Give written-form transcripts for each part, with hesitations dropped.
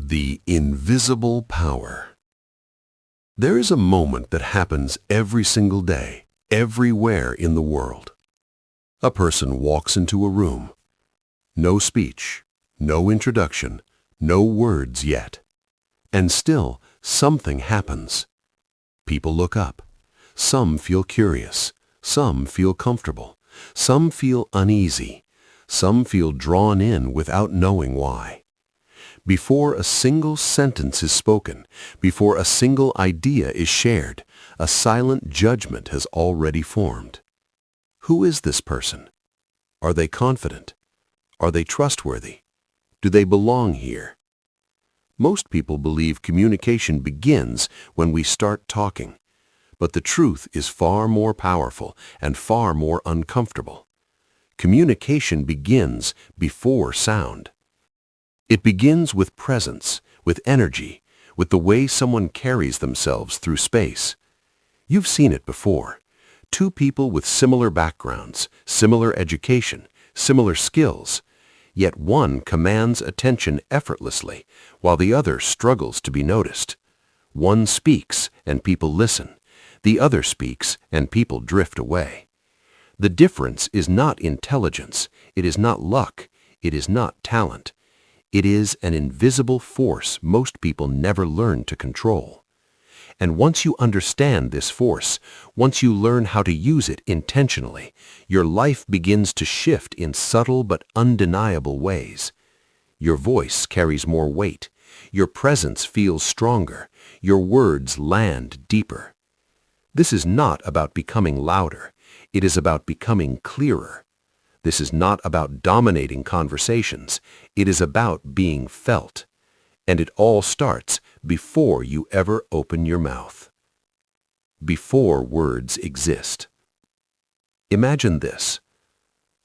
The invisible power. There is a moment that happens every single day, everywhere in the world. A person walks into a room. No speech, no introduction, no words yet. And still, something happens. People look up. Some feel curious. Some feel comfortable. Some feel uneasy. Some feel drawn in without knowing why. Before a single sentence is spoken, before a single idea is shared, a silent judgment has already formed. Who is this person? Are they confident? Are they trustworthy? Do they belong here? Most people believe communication begins when we start talking, but the truth is far more powerful and far more uncomfortable. Communication begins before sound. It begins with presence, with energy, with the way someone carries themselves through space. You've seen it before. Two people with similar backgrounds, similar education, similar skills, yet one commands attention effortlessly, while the other struggles to be noticed. One speaks and people listen. The other speaks and people drift away. The difference is not intelligence. It is not luck. It is not talent. It is an invisible force most people never learn to control. And once you understand this force, once you learn how to use it intentionally, your life begins to shift in subtle but undeniable ways. Your voice carries more weight. Your presence feels stronger. Your words land deeper. This is not about becoming louder. It is about becoming clearer. This is not about dominating conversations. It is about being felt. And it all starts before you ever open your mouth. Before words exist. Imagine this.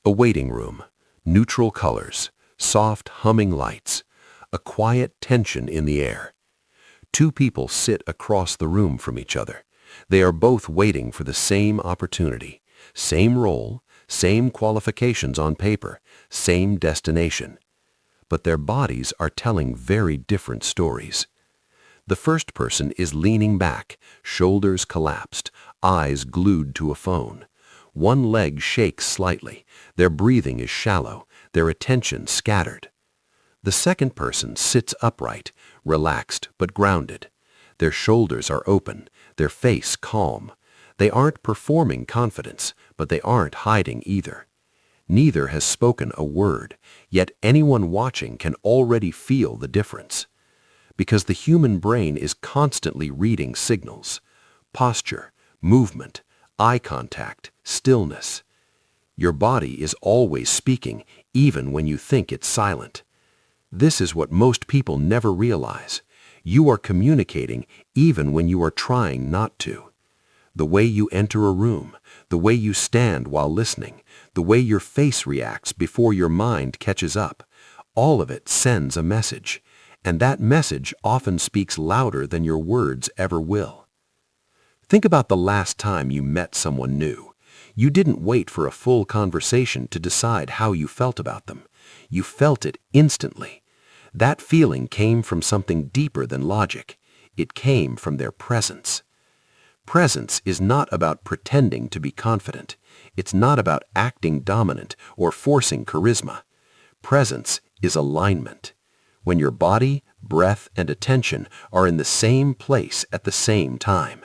A waiting room, neutral colors, soft humming lights, a quiet tension in the air. Two people sit across the room from each other. They are both waiting for the same opportunity, same role, same qualifications on paper, same destination. But their bodies are telling very different stories. The first person is leaning back, shoulders collapsed, eyes glued to a phone. One leg shakes slightly, their breathing is shallow, their attention scattered. The second person sits upright, relaxed but grounded. Their shoulders are open, their face calm. They aren't performing confidence, but they aren't hiding either. Neither has spoken a word, yet anyone watching can already feel the difference. Because the human brain is constantly reading signals: posture, movement, eye contact, stillness. Your body is always speaking, even when you think it's silent. This is what most people never realize. You are communicating even when you are trying not to. The way you enter a room, the way you stand while listening, the way your face reacts before your mind catches up, all of it sends a message, and that message often speaks louder than your words ever will. Think about the last time you met someone new. You didn't wait for a full conversation to decide how you felt about them. You felt it instantly. That feeling came from something deeper than logic. It came from their presence. Presence is not about pretending to be confident. It's not about acting dominant or forcing charisma. Presence is alignment. When your body, breath, and attention are in the same place at the same time.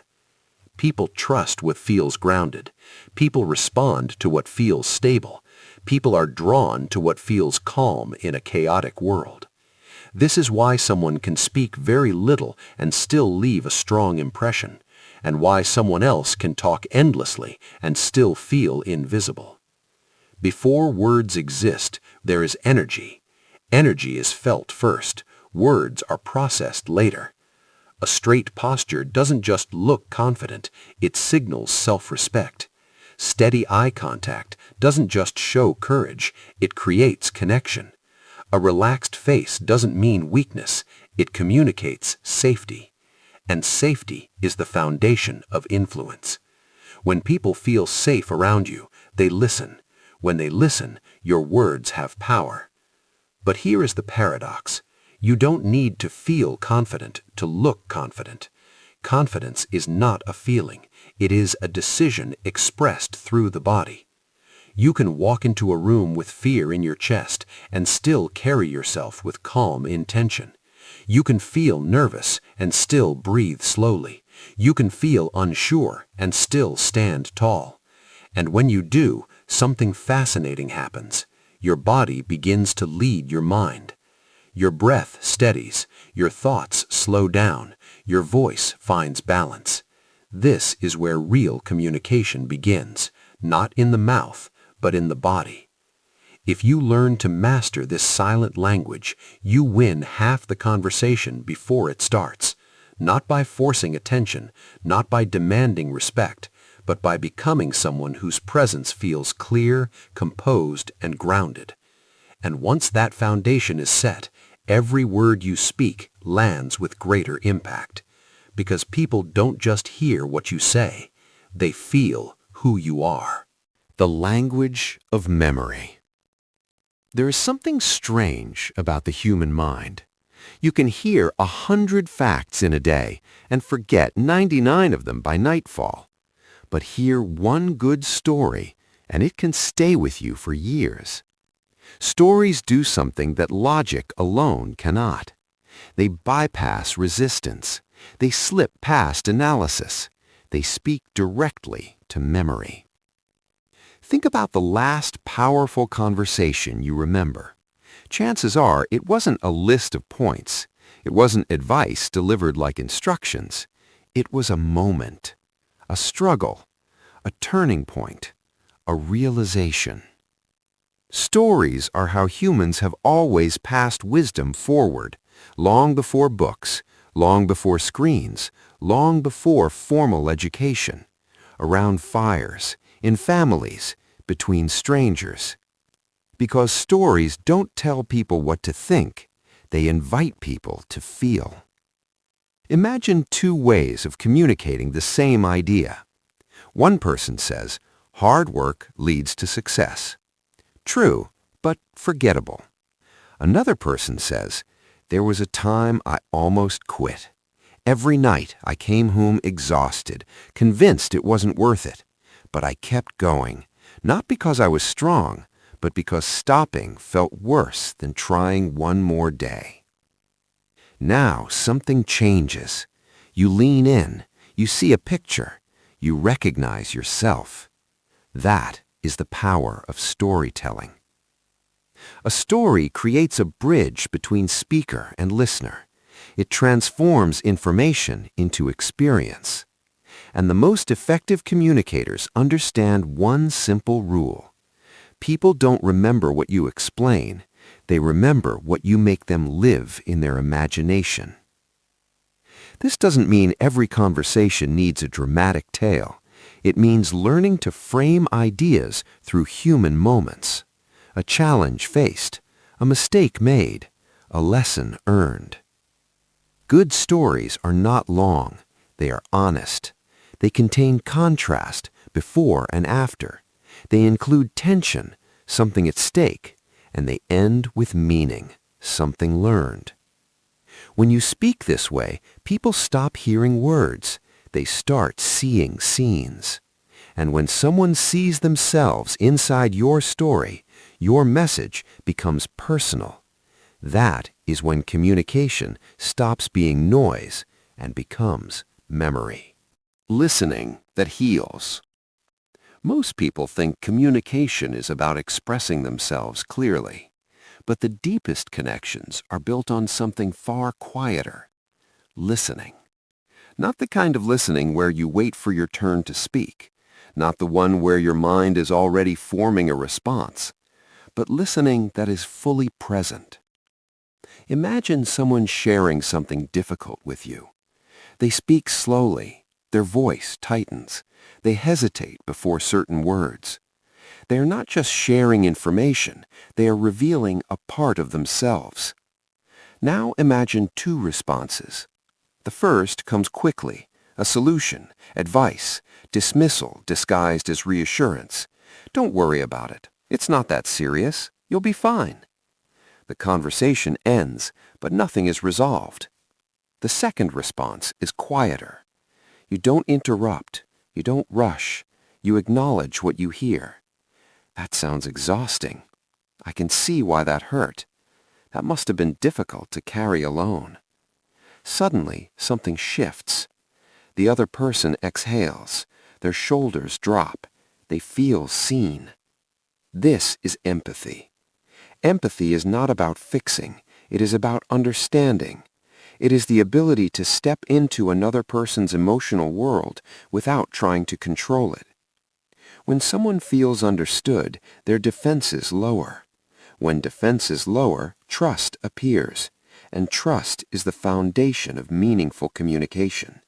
People trust what feels grounded. People respond to what feels stable. People are drawn to what feels calm in a chaotic world. This is why someone can speak very little and still leave a strong impression, and why someone else can talk endlessly and still feel invisible. Before words exist, there is energy. Energy is felt first. Words are processed later. A straight posture doesn't just look confident, it signals self-respect. Steady eye contact doesn't just show courage, it creates connection. A relaxed face doesn't mean weakness, it communicates safety. And safety is the foundation of influence. When people feel safe around you, they listen. When they listen, your words have power. But here is the paradox. You don't need to feel confident to look confident. Confidence is not a feeling. It is a decision expressed through the body. You can walk into a room with fear in your chest and still carry yourself with calm intention. You can feel nervous and still breathe slowly. You can feel unsure and still stand tall. And when you do, something fascinating happens. Your body begins to lead your mind. Your breath steadies, your thoughts slow down, your voice finds balance. This is where real communication begins, not in the mouth, but in the body. If you learn to master this silent language, you win half the conversation before it starts, not by forcing attention, not by demanding respect, but by becoming someone whose presence feels clear, composed, and grounded. And once that foundation is set, every word you speak lands with greater impact, because people don't just hear what you say, they feel who you are. The language of memory. There is something strange about the human mind. You can hear 100 facts in a day and forget 99 of them by nightfall. But hear one good story and it can stay with you for years. Stories do something that logic alone cannot. They bypass resistance. They slip past analysis. They speak directly to memory. Think about the last powerful conversation you remember. Chances are it wasn't a list of points. It wasn't advice delivered like instructions. It was a moment, a struggle, a turning point, a realization. Stories are how humans have always passed wisdom forward, long before books, long before screens, long before formal education, around fires, in families, between strangers. Because stories don't tell people what to think, they invite people to feel. Imagine two ways of communicating the same idea. One person says, hard work leads to success. True, but forgettable. Another person says, there was a time I almost quit. Every night I came home exhausted, convinced it wasn't worth it. But I kept going, not because I was strong, but because stopping felt worse than trying one more day. Now something changes. You lean in, you see a picture, you recognize yourself. That is the power of storytelling. A story creates a bridge between speaker and listener. It transforms information into experience. And the most effective communicators understand one simple rule. People don't remember what you explain. They remember what you make them live in their imagination. This doesn't mean every conversation needs a dramatic tale. It means learning to frame ideas through human moments. A challenge faced, a mistake made, a lesson earned. Good stories are not long. They are honest. They contain contrast, before and after. They include tension, something at stake, and they end with meaning, something learned. When you speak this way, people stop hearing words. They start seeing scenes. And when someone sees themselves inside your story, your message becomes personal. That is when communication stops being noise and becomes memory. Listening that heals. Most people think communication is about expressing themselves clearly, but the deepest connections are built on something far quieter: listening. Not the kind of listening where you wait for your turn to speak, not the one where your mind is already forming a response, but listening that is fully present. Imagine someone sharing something difficult with you. They speak slowly. Their voice tightens. They hesitate before certain words. They are not just sharing information, they are revealing a part of themselves. Now imagine two responses. The first comes quickly, a solution, advice, dismissal disguised as reassurance. Don't worry about it. It's not that serious. You'll be fine. The conversation ends, but nothing is resolved. The second response is quieter. You don't interrupt. You don't rush. You acknowledge what you hear. That sounds exhausting. I can see why that hurt. That must have been difficult to carry alone. Suddenly, something shifts. The other person exhales. Their shoulders drop. They feel seen. This is empathy. Empathy is not about fixing. It is about understanding. It is the ability to step into another person's emotional world without trying to control it. When someone feels understood, their defenses lower. When defenses lower, trust appears, and trust is the foundation of meaningful communication.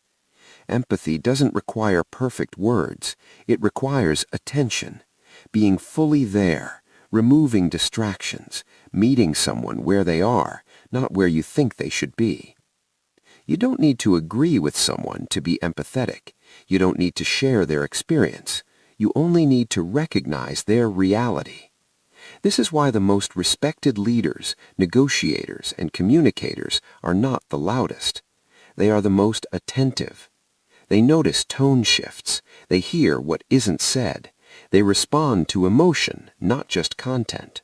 Empathy doesn't require perfect words. It requires attention, being fully there, removing distractions, meeting someone where they are, not where you think they should be. You don't need to agree with someone to be empathetic. You don't need to share their experience. You only need to recognize their reality. This is why the most respected leaders, negotiators, and communicators are not the loudest. They are the most attentive. They notice tone shifts. They hear what isn't said. They respond to emotion, not just content.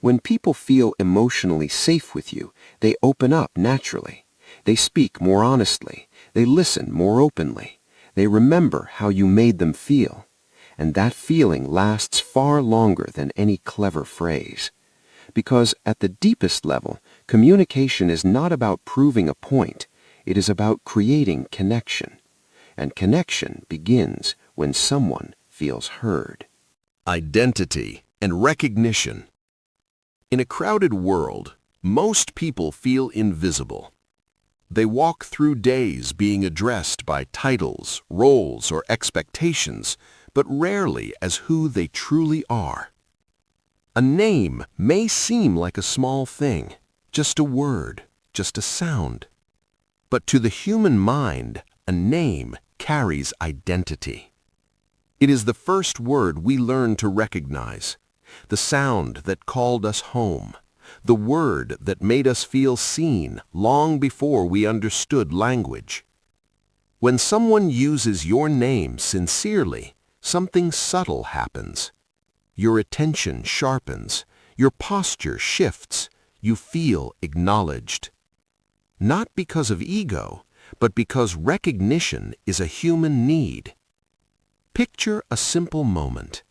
When people feel emotionally safe with you, they open up naturally. They speak more honestly. They listen more openly. They remember how you made them feel. And that feeling lasts far longer than any clever phrase. Because at the deepest level, communication is not about proving a point. It is about creating connection. And connection begins when someone feels heard. Identity and recognition. In a crowded world, most people feel invisible. They walk through days being addressed by titles, roles, or expectations, but rarely as who they truly are. A name may seem like a small thing, just a word, just a sound. But to the human mind, a name carries identity. It is the first word we learn to recognize, the sound that called us home, the word that made us feel seen long before we understood language. When someone uses your name sincerely, something subtle happens. Your attention sharpens, your posture shifts, you feel acknowledged. Not because of ego, but because recognition is a human need. Picture a simple moment.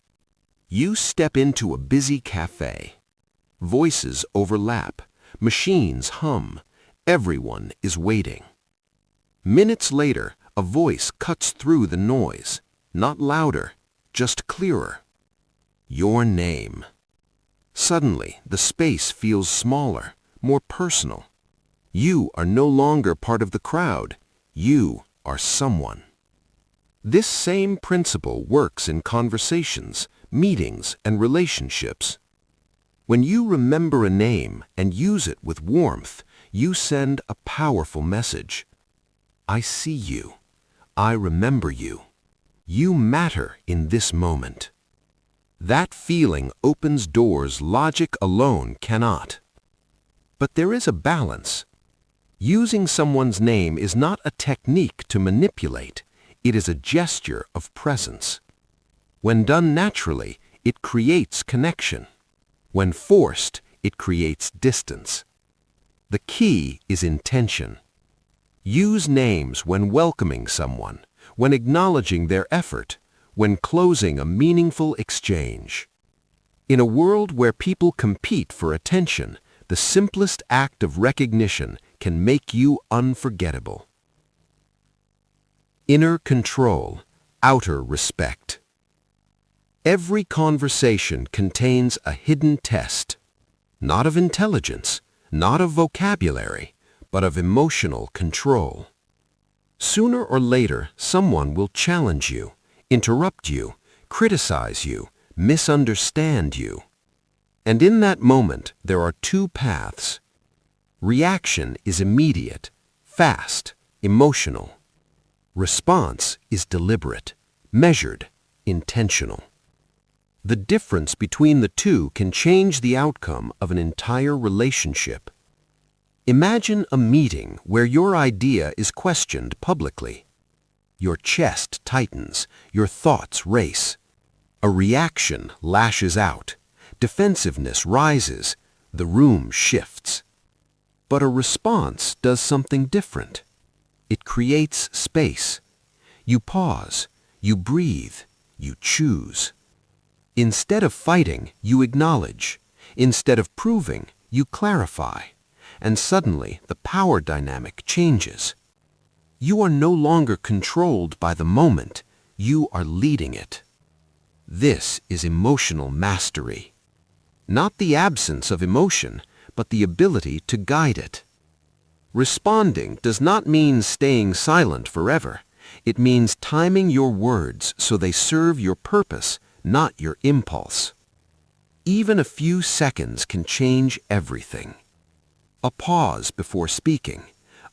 You step into a busy cafe. Voices overlap, machines hum, everyone is waiting. Minutes later, a voice cuts through the noise, not louder, just clearer. Your name. Suddenly, the space feels smaller, more personal. You are no longer part of the crowd. You are someone. This same principle works in conversations, meetings, and relationships. When you remember a name and use it with warmth, you send a powerful message. I see you. I remember you. You matter in this moment. That feeling opens doors logic alone cannot. But there is a balance. Using someone's name is not a technique to manipulate. It is a gesture of presence. When done naturally, it creates connection. When forced, it creates distance. The key is intention. Use names when welcoming someone, when acknowledging their effort, when closing a meaningful exchange. In a world where people compete for attention, the simplest act of recognition can make you unforgettable. Inner control, outer respect. Every conversation contains a hidden test, not of intelligence, not of vocabulary, but of emotional control. Sooner or later, someone will challenge you, interrupt you, criticize you, misunderstand you. And in that moment, there are two paths. Reaction is immediate, fast, emotional. Response is deliberate, measured, intentional. The difference between the two can change the outcome of an entire relationship. Imagine a meeting where your idea is questioned publicly. Your chest tightens, your thoughts race. A reaction lashes out, defensiveness rises, the room shifts. But a response does something different. It creates space. You pause, you breathe, you choose. Instead of fighting, you acknowledge. Instead of proving, you clarify. And suddenly the power dynamic changes. You are no longer controlled by the moment, you are leading it. This is emotional mastery. Not the absence of emotion, but the ability to guide it. Responding does not mean staying silent forever. It means timing your words so they serve your purpose, not your impulse. Even a few seconds can change everything. A pause before speaking,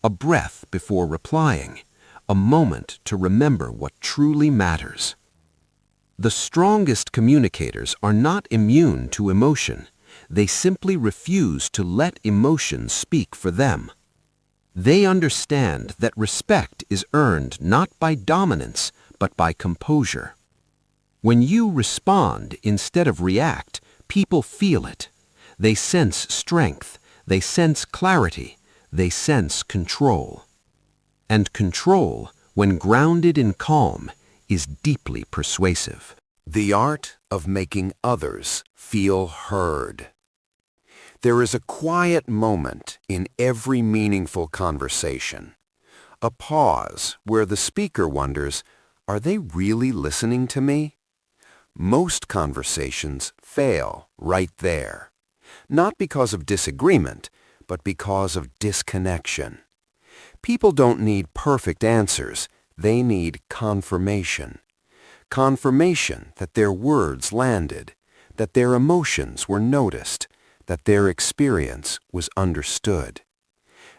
a breath before replying, a moment to remember what truly matters. The strongest communicators are not immune to emotion. They simply refuse to let emotion speak for them. They understand that respect is earned not by dominance, but by composure. When you respond instead of react, people feel it. They sense strength, they sense clarity, they sense control. And control, when grounded in calm, is deeply persuasive. The art of making others feel heard. There is a quiet moment in every meaningful conversation. A pause where the speaker wonders, are they really listening to me? Most conversations fail right there. Not because of disagreement, but because of disconnection. People don't need perfect answers, they need confirmation. Confirmation that their words landed, that their emotions were noticed, that their experience was understood.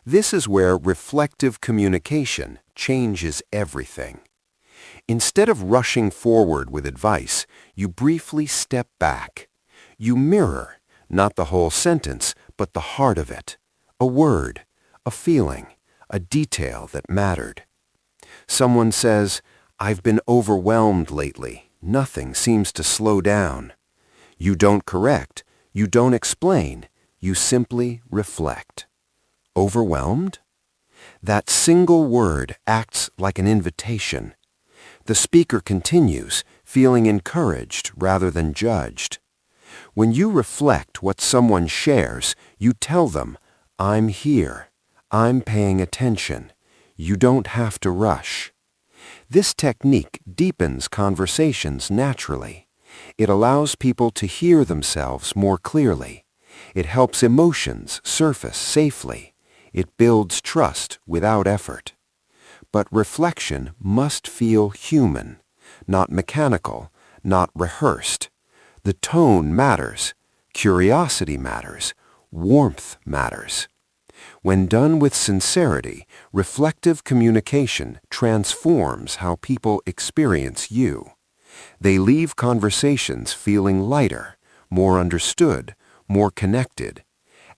This is where reflective communication changes everything. Instead of rushing forward with advice, you briefly step back. You mirror, not the whole sentence, but the heart of it. A word, a feeling, a detail that mattered. Someone says, I've been overwhelmed lately. Nothing seems to slow down. You don't correct. You don't explain, you simply reflect. Overwhelmed? That single word acts like an invitation. The speaker continues, feeling encouraged rather than judged. When you reflect what someone shares, you tell them, I'm here. I'm paying attention. You don't have to rush. This technique deepens conversations naturally. It allows people to hear themselves more clearly. It helps emotions surface safely. It builds trust without effort. But reflection must feel human, not mechanical, not rehearsed. The tone matters. Curiosity matters. Warmth matters. When done with sincerity, reflective communication transforms how people experience you. They leave conversations feeling lighter, more understood, more connected,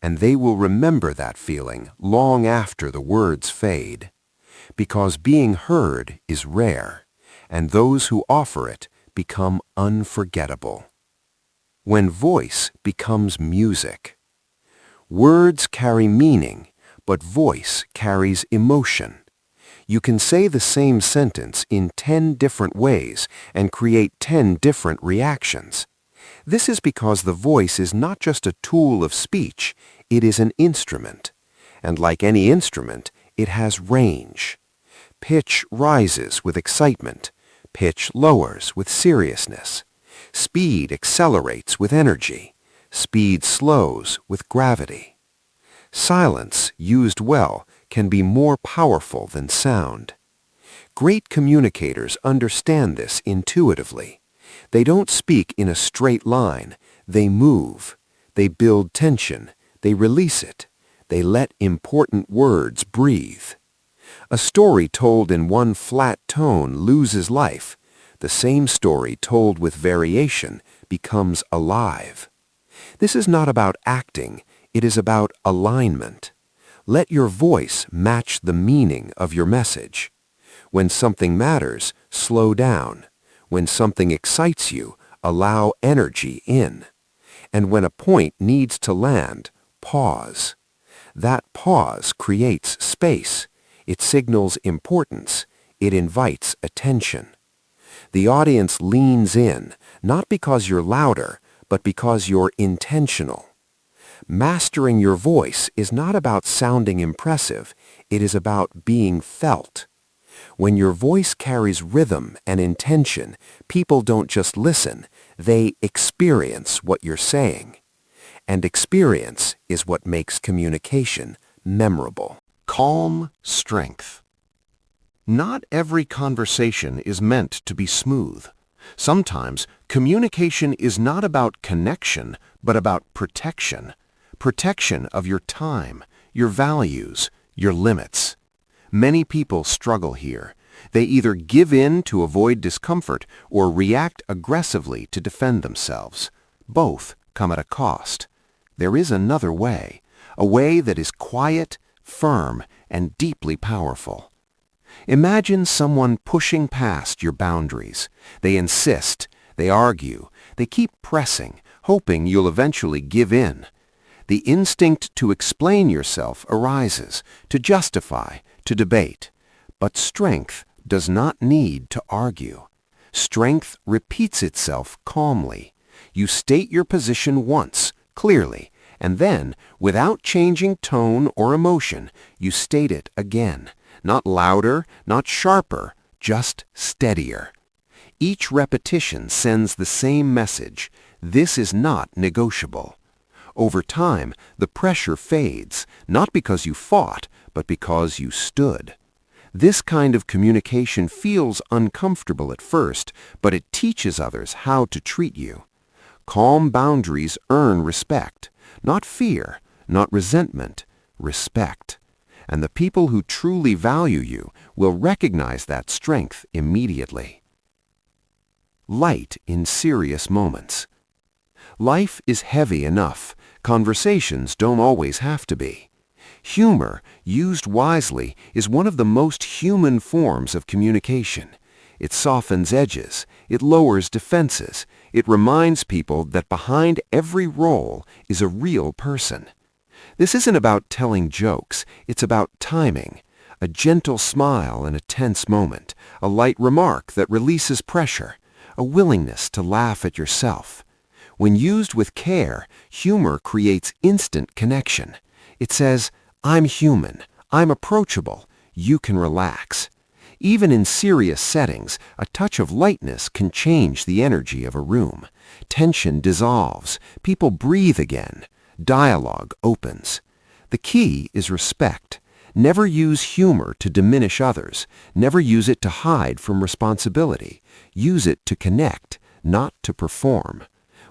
and they will remember that feeling long after the words fade. Because being heard is rare, and those who offer it become unforgettable. When voice becomes music. Words carry meaning, but voice carries emotion. You can say the same sentence in 10 different ways and create 10 different reactions. This is because the voice is not just a tool of speech, it is an instrument. And like any instrument, it has range. Pitch rises with excitement. Pitch lowers with seriousness. Speed accelerates with energy. Speed slows with gravity. Silence, used well, can be more powerful than sound. Great communicators understand this intuitively. They don't speak in a straight line. They move. They build tension. They release it. They let important words breathe. A story told in one flat tone loses life. The same story told with variation becomes alive. This is not about acting, it is about alignment. Let your voice match the meaning of your message. When something matters, slow down. When something excites you, allow energy in. And when a point needs to land, pause. That pause creates space. It signals importance. It invites attention. The audience leans in, not because you're louder, but because you're intentional. Mastering your voice is not about sounding impressive. It is about being felt. When your voice carries rhythm and intention, people don't just listen, they experience what you're saying. And experience is what makes communication memorable. Calm strength. Not every conversation is meant to be smooth. Sometimes communication is not about connection, but about protection. Protection of your time, your values, your limits. Many people struggle here. They either give in to avoid discomfort or react aggressively to defend themselves. Both come at a cost. There is another way, a way that is quiet, firm, and deeply powerful. Imagine someone pushing past your boundaries. They insist, they argue, they keep pressing, hoping you'll eventually give in. The instinct to explain yourself arises, to justify, to debate. But strength does not need to argue. Strength repeats itself calmly. You state your position once, clearly, and then, without changing tone or emotion, you state it again. Not louder, not sharper, just steadier. Each repetition sends the same message. This is not negotiable. Over time, the pressure fades, not because you fought, but because you stood. This kind of communication feels uncomfortable at first, but it teaches others how to treat you. Calm boundaries earn respect, not fear, not resentment, respect. And the people who truly value you will recognize that strength immediately. Light in serious moments. Life is heavy enough. Conversations don't always have to be. Humor, used wisely, is one of the most human forms of communication. It softens edges. It lowers defenses. It reminds people that behind every role is a real person. This isn't about telling jokes. It's about timing. A gentle smile in a tense moment. A light remark that releases pressure. A willingness to laugh at yourself. When used with care, humor creates instant connection. It says, I'm human, I'm approachable, you can relax. Even in serious settings, a touch of lightness can change the energy of a room. Tension dissolves, people breathe again, dialogue opens. The key is respect. Never use humor to diminish others. Never use it to hide from responsibility. Use it to connect, not to perform.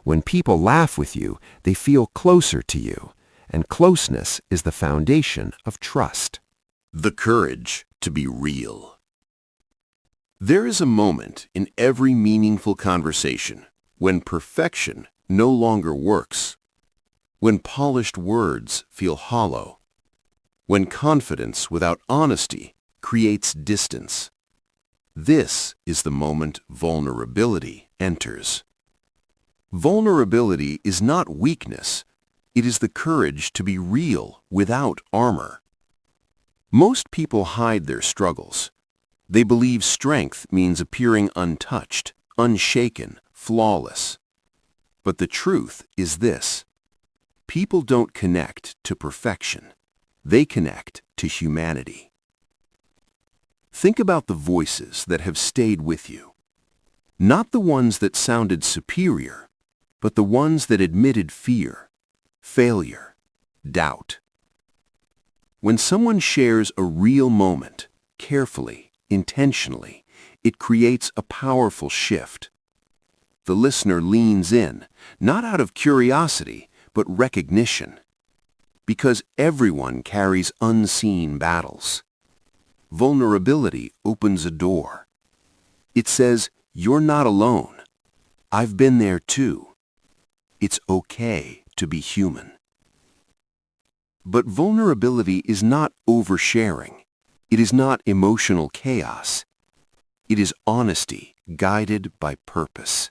When people laugh with you, they feel closer to you, and closeness is the foundation of trust. The courage to be real. There is a moment in every meaningful conversation when perfection no longer works, when polished words feel hollow, when confidence without honesty creates distance. This is the moment vulnerability enters. Vulnerability is not weakness. It is the courage to be real without armor. Most people hide their struggles. They believe strength means appearing untouched, unshaken, flawless. But the truth is this: people don't connect to perfection. They connect to humanity. Think about the voices that have stayed with you. Not the ones that sounded superior, but the ones that admitted fear, failure, doubt. When someone shares a real moment, carefully, intentionally, it creates a powerful shift. The listener leans in, not out of curiosity, but recognition. Because everyone carries unseen battles. Vulnerability opens a door. It says, you're not alone. I've been there too. It's okay to be human. But vulnerability is not oversharing. It is not emotional chaos. It is honesty guided by purpose.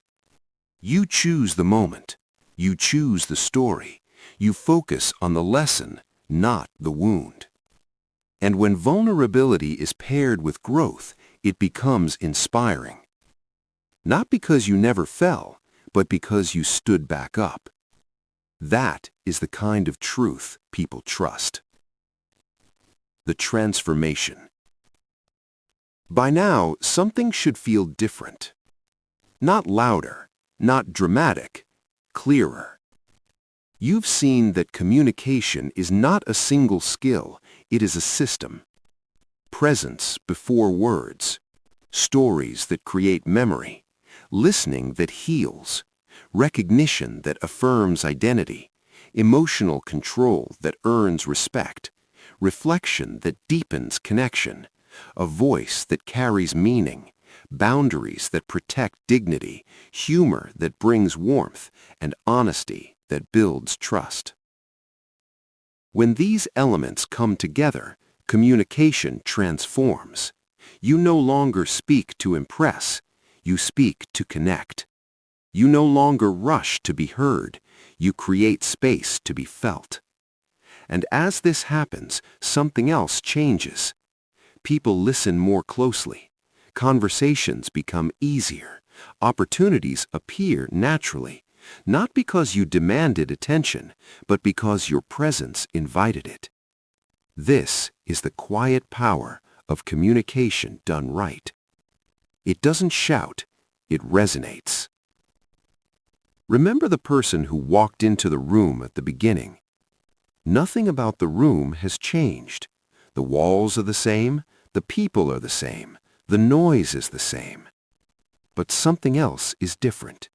You choose the moment. You choose the story. You focus on the lesson, not the wound. And when vulnerability is paired with growth, it becomes inspiring. Not because you never fell, but because you stood back up. That is the kind of truth people trust. The transformation. By now, something should feel different. Not louder, not dramatic, clearer. You've seen that communication is not a single skill, it is a system. Presence before words, stories that create memory, listening that heals, recognition that affirms identity, emotional control that earns respect, reflection that deepens connection, a voice that carries meaning, boundaries that protect dignity, humor that brings warmth, and honesty that builds trust. When these elements come together, communication transforms. You no longer speak to impress, you speak to connect. You no longer rush to be heard, you create space to be felt. And as this happens, something else changes. People listen more closely. Conversations become easier. Opportunities appear naturally, not because you demanded attention, but because your presence invited it. This is the quiet power of communication done right. It doesn't shout, it resonates. Remember the person who walked into the room at the beginning. Nothing about the room has changed. The walls are the same, the people are the same, the noise is the same. But something else is different.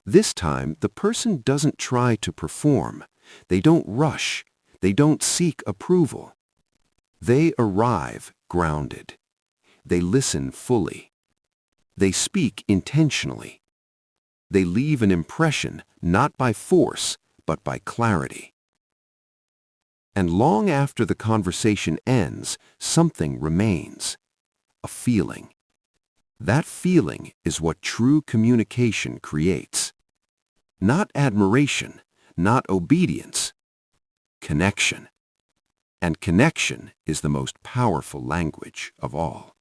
This time, the person doesn't try to perform. They don't rush. They don't seek approval. They arrive grounded. They listen fully. They speak intentionally. They leave an impression not by force, but by clarity. And long after the conversation ends, something remains. A feeling. That feeling is what true communication creates. Not admiration, not obedience. Connection. And connection is the most powerful language of all.